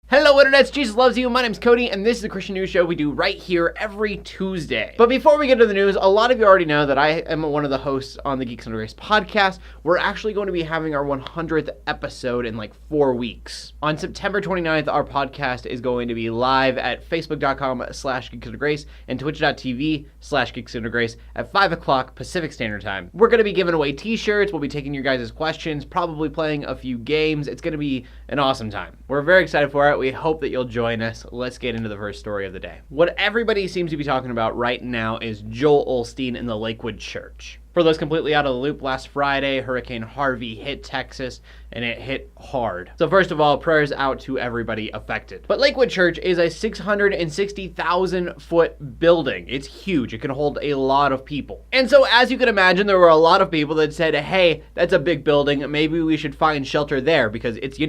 Hello internets, Jesus loves you. My name's Cody, and this is the Christian News Show we do right here every Tuesday. But before we get to the news, a lot of you already know that I am one of the hosts on the Geeks Under Grace podcast. We're actually going to be having our 100th episode in like 4 weeks. On September 29th, our podcast is going to be live at facebook.com/geeksundergrace and twitch.tv/geeksundergrace at 5 o'clock Pacific Standard Time. We're going to be giving away t-shirts. We'll be taking your guys' questions, probably playing a few games. It's going to be an awesome time. We're very excited for it. We hope that you'll join us. Let's get into the first story of the day. What everybody seems to be talking about right now is Joel Olsteen in the Lakewood church. For those completely out of the loop, last Friday, Hurricane Harvey hit Texas, and it hit hard. So first of all, prayers out to everybody affected. But Lakewood Church is a 660,000 foot building. It's huge. It can hold a lot of people. And so as you can imagine, there were a lot of people that said, hey, that's a big building. Maybe we should find shelter there because it's,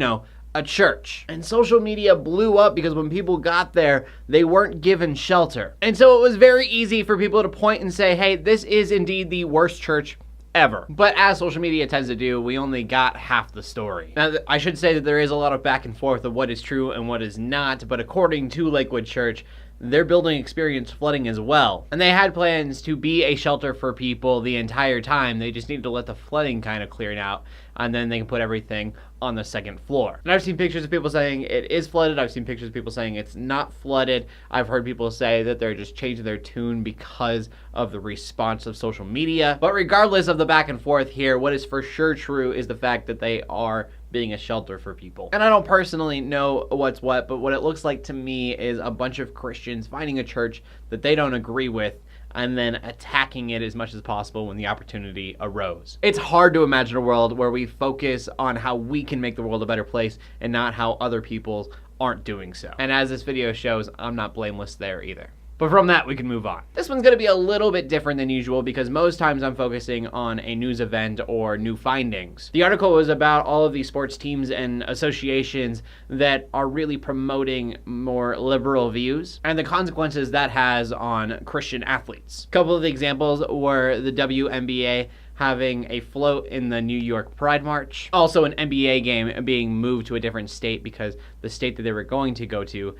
a church. And social media blew up because when people got there, they weren't given shelter. And so it was very easy for people to point and say, hey, this is indeed the worst church ever. But as social media tends to do, we only got half the story. Now, I should say that there is a lot of back and forth of what is true and what is not, but according to Lakewood Church, their building experienced flooding as well. And they had plans to be a shelter for people the entire time. They just needed to let the flooding kind of clear out, and then they can put everything on the second floor. And I've seen pictures of people saying it is flooded. I've seen pictures of people saying it's not flooded. I've heard people say that they're just changing their tune because of the response of social media. But regardless of the back and forth here, what is for sure true is the fact that they are being a shelter for people. And I don't personally know what's what, but what it looks like to me is a bunch of Christians finding a church that they don't agree with and then attacking it as much as possible when the opportunity arose. It's hard to imagine a world where we focus on how we can make the world a better place and not how other people aren't doing so. And as this video shows, I'm not blameless there either. But from that, we can move on. This one's going to be a little bit different than usual because most times I'm focusing on a news event or new findings. The article was about all of these sports teams and associations that are really promoting more liberal views and the consequences that has on Christian athletes. A couple of the examples were the WNBA having a float in the New York Pride March. Also an NBA game being moved to a different state because the state that they were going to go to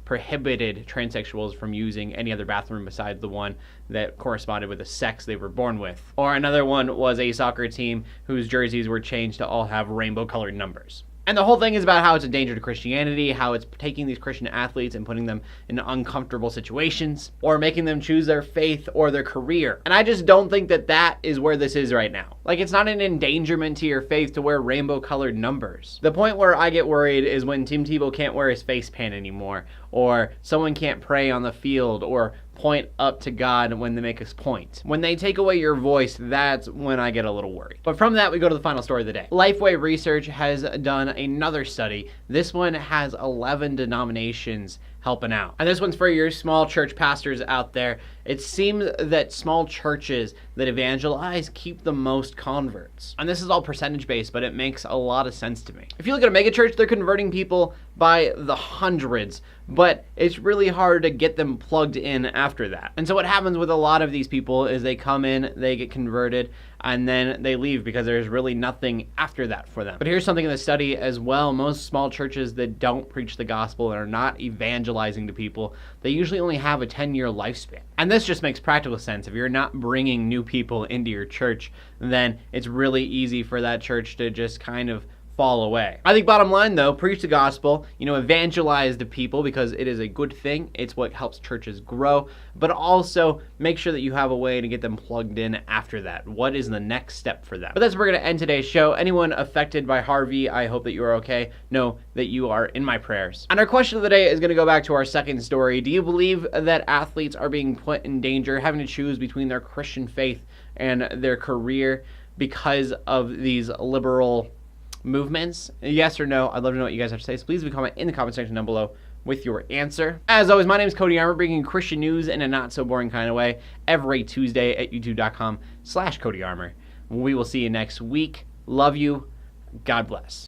prohibited transsexuals from using any other bathroom besides the one that corresponded with the sex they were born with. Or another one was a soccer team whose jerseys were changed to all have rainbow-colored numbers. And the whole thing is about how it's a danger to Christianity, how it's taking these Christian athletes and putting them in uncomfortable situations, or making them choose their faith or their career. And I just don't think that that is where this is right now. Like, it's not an endangerment to your faith to wear rainbow-colored numbers. The point where I get worried is when Tim Tebow can't wear his face paint anymore, or someone can't pray on the field, or point up to God when they make a point. When they take away your voice, that's when I get a little worried. But from that, we go to the final story of the day. Lifeway Research has done another study. This one has 11 denominations helping out. And this one's for your small church pastors out there. It seems that small churches that evangelize keep the most converts. And this is all percentage based, but it makes a lot of sense to me. If you look at a mega church, they're converting people by the hundreds, but it's really hard to get them plugged in after that. And so what happens with a lot of these people is they come in, they get converted, and then they leave because there's really nothing after that for them. But here's something in the study as well. Most small churches that don't preach the gospel and are not evangelizing to people, they usually only have a 10-year lifespan. And this just makes practical sense. If you're not bringing new people into your church, then it's really easy for that church to just kind of fall away. I think bottom line though, preach the gospel, evangelize to people because it is a good thing. It's what helps churches grow, but also make sure that you have a way to get them plugged in after that. What is the next step for them? But that's where we're going to end today's show. Anyone affected by Harvey, I hope that you are okay. Know that you are in my prayers. And our question of the day is going to go back to our second story. Do you believe that athletes are being put in danger, having to choose between their Christian faith and their career because of these liberal movements? Yes or no? I'd love to know what you guys have to say, so please leave a comment in the comment section down below with your answer. As always, my name is CodyArmour, bringing Christian news in a not so boring kind of way every Tuesday at youtube.com/CodyArmour. We will see you next week. Love you. God bless.